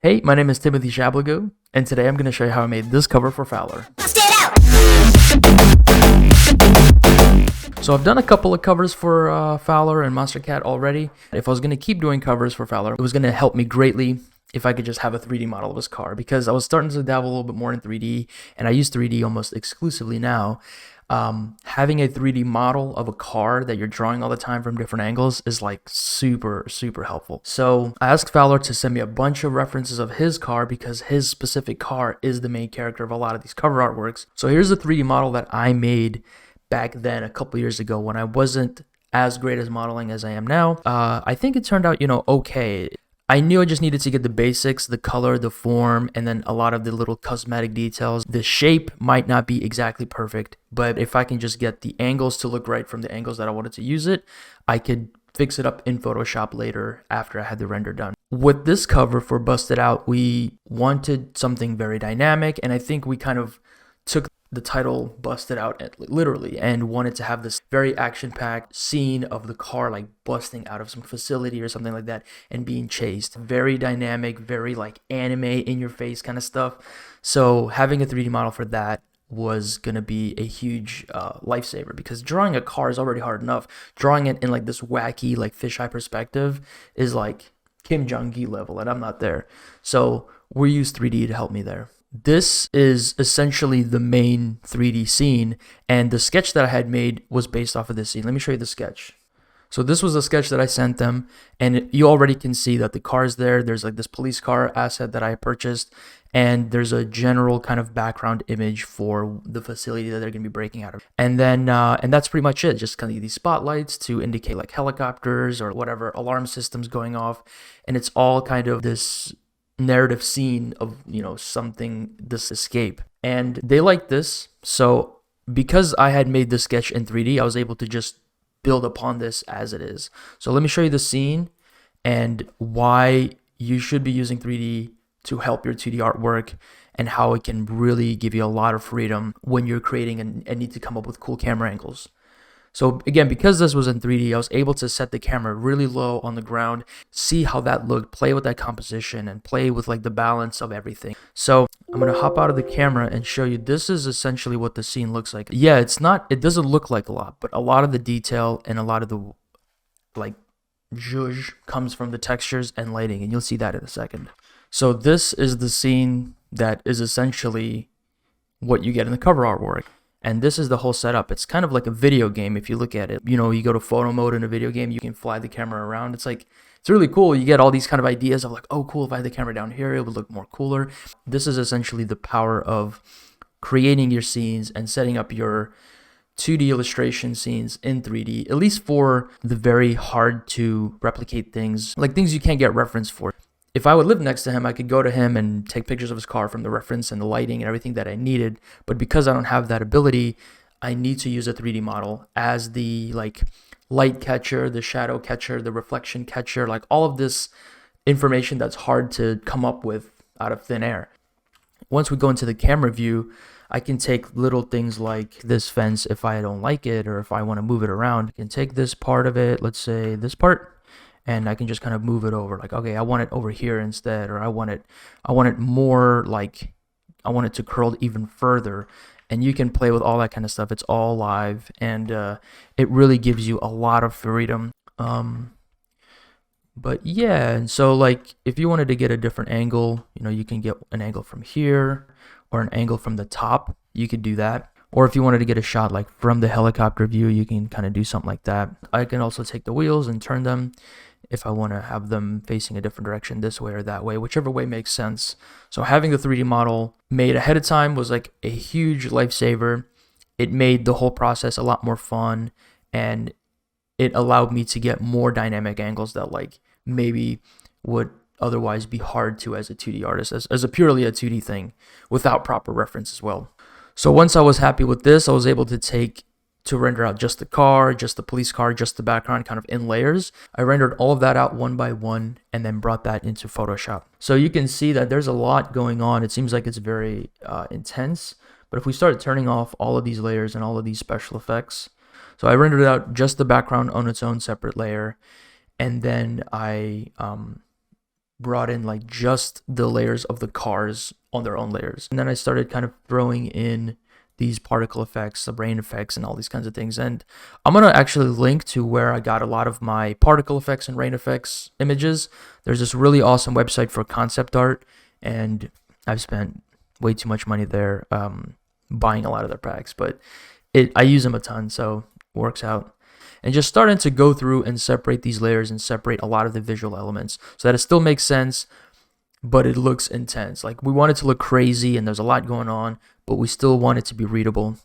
Hey, my name is Timothée Chablagoo, and today I'm going to show you how I made this cover for FWLR. So I've done a couple of covers for FWLR and Monster Cat already. If I was going to keep doing covers for FWLR, it was going to help me greatly if I could just have a 3D model of his car, because I was starting to dabble a little bit more in 3D, and I use 3D almost exclusively now. Having a 3D model of a car that you're drawing all the time from different angles is like super helpful. So I asked FWLR to send me a bunch of references of his car because his specific car is the main character of a lot of these cover artworks. So here's a 3D model that I made back then a couple years ago when I wasn't as great as modeling as I am now. I think it turned out, okay. I knew I just needed to get the basics, the color, the form, and then a lot of the little cosmetic details. The shape might not be exactly perfect, but if I can just get the angles to look right from the angles that I wanted to use it, I could fix it up in Photoshop later after I had the render done. With this cover for Busted Out, we wanted something very dynamic, and I think we kind of took the title Busted Out literally and wanted to have this very action-packed scene of the car like busting out of some facility or something like that and being chased. Very dynamic, very like anime in your face kind of stuff. So having a 3D model for that was gonna be a huge lifesaver, because drawing a car is already hard enough. Drawing it in like this wacky like fisheye perspective is like Kim Jong-gi level, and I'm not there. So we used 3D to help me there. This is essentially the main 3D scene, and the sketch that I had made was based off of this scene. Let me show you the sketch. So this was a sketch that I sent them, and you already can see that the car is there. There's like this police car asset that I purchased, and there's a general kind of background image for the facility that they're going to be breaking out of. And then, and that's pretty much it. Just kind of these spotlights to indicate like helicopters or whatever alarm systems going off, and it's all kind of this narrative scene of something, this escape. And they liked this, so because I had made the sketch in 3D, I was able to just build upon this as it is. So let me show you the scene and why you should be using 3D to help your 2D artwork, and how it can really give you a lot of freedom when you're creating and need to come up with cool camera angles. So again, because this was in 3D, I was able to set the camera really low on the ground, see how that looked, play with that composition, and play with like the balance of everything. So I'm going to hop out of the camera and show you, this is essentially what the scene looks like. Yeah, it doesn't look like a lot, but a lot of the detail and a lot of the like zhuzh comes from the textures and lighting, and you'll see that in a second. So this is the scene that is essentially what you get in the cover artwork. And this is the whole setup. It's kind of like a video game if you look at it. You go to photo mode in a video game, you can fly the camera around. It's really cool. You get all these kind of ideas of like, oh cool, if I had the camera down here, it would look more cooler. This is essentially the power of creating your scenes and setting up your 2D illustration scenes in 3D, at least for the very hard to replicate things, like things you can't get reference for. If I would live next to him, I could go to him and take pictures of his car from the reference and the lighting and everything that I needed. But because I don't have that ability, I need to use a 3D model as the like light catcher, the shadow catcher, the reflection catcher, like all of this information that's hard to come up with out of thin air. Once we go into the camera view, I can take little things like this fence if I don't like it, or if I want to move it around. I can take this part of it, let's say this part, and I can just kind of move it over, like, okay, I want it over here instead, or I want it more like, I want it to curl even further. And you can play with all that kind of stuff. It's all live, and it really gives you a lot of freedom. But yeah, and so like if you wanted to get a different angle, you can get an angle from here or an angle from the top. You could do that. Or if you wanted to get a shot like from the helicopter view, you can kind of do something like that. I can also take the wheels and turn them if I want to have them facing a different direction, this way or that way, whichever way makes sense. So having the 3D model made ahead of time was like a huge lifesaver. It made the whole process a lot more fun, and it allowed me to get more dynamic angles that like maybe would otherwise be hard to as a 2D artist, as a purely a 2D thing without proper reference as well. So once I was happy with this, I was able to render out just the car, just the police car, just the background kind of in layers. I rendered all of that out one by one and then brought that into Photoshop. So you can see that there's a lot going on. It seems like it's very intense, but if we start turning off all of these layers and all of these special effects, so I rendered out just the background on its own separate layer, and then I brought in like just the layers of the cars on their own layers. And then I started kind of throwing in these particle effects, the rain effects, and all these kinds of things. And I'm gonna actually link to where I got a lot of my particle effects and rain effects images. There's this really awesome website for concept art, and I've spent way too much money there buying a lot of their packs, but I use them a ton, so it works out. And just starting to go through and separate these layers and separate a lot of the visual elements so that it still makes sense, but it looks intense. Like, we want it to look crazy and there's a lot going on, but we still want it to be readable.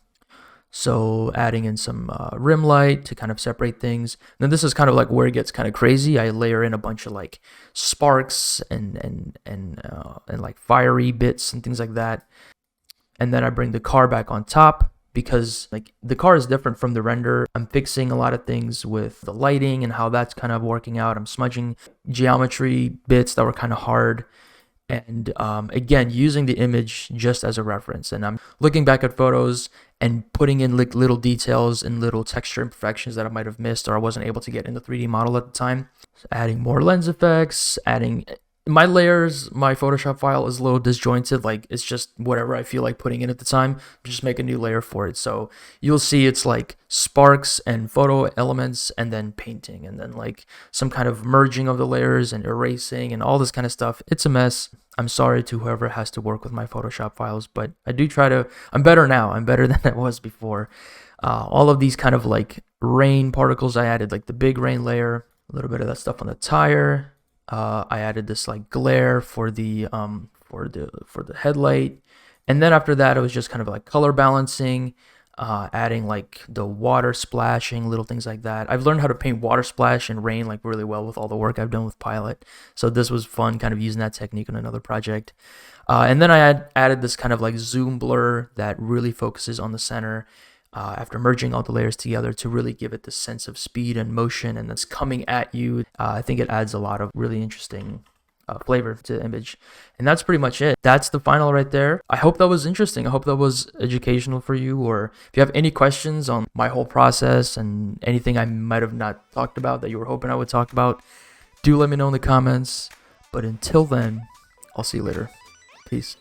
So adding in some rim light to kind of separate things. And then this is kind of like where it gets kind of crazy. I layer in a bunch of like sparks and like fiery bits and things like that. And then I bring the car back on top, because like the car is different from the render. I'm fixing a lot of things with the lighting and how that's kind of working out. I'm smudging geometry bits that were kind of hard. And again, using the image just as a reference. And I'm looking back at photos and putting in like little details and little texture imperfections that I might have missed or I wasn't able to get in the 3D model at the time. So adding more lens effects, adding my layers. My Photoshop file is a little disjointed, like it's just whatever I feel like putting in at the time. Just make a new layer for it. So you'll see it's like sparks and photo elements and then painting and then like some kind of merging of the layers and erasing and all this kind of stuff. It's a mess. I'm sorry to whoever has to work with my Photoshop files, but I do try to. I'm better now. I'm better than I was before. All of these kind of like rain particles I added, like the big rain layer, a little bit of that stuff on the tire. I added this like glare for the headlight, and then after that it was just kind of like color balancing, adding like the water splashing, little things like that. I've learned how to paint water splash and rain like really well with all the work I've done with Pilot, so this was fun kind of using that technique on another project. And then I added this kind of like zoom blur that really focuses on the center. After merging all the layers together to really give it the sense of speed and motion and that's coming at you. I think it adds a lot of really interesting flavor to the image. And that's pretty much it. That's the final right there. I hope that was interesting. I hope that was educational for you. Or if you have any questions on my whole process and anything I might have not talked about that you were hoping I would talk about, do let me know in the comments. But until then, I'll see you later. Peace.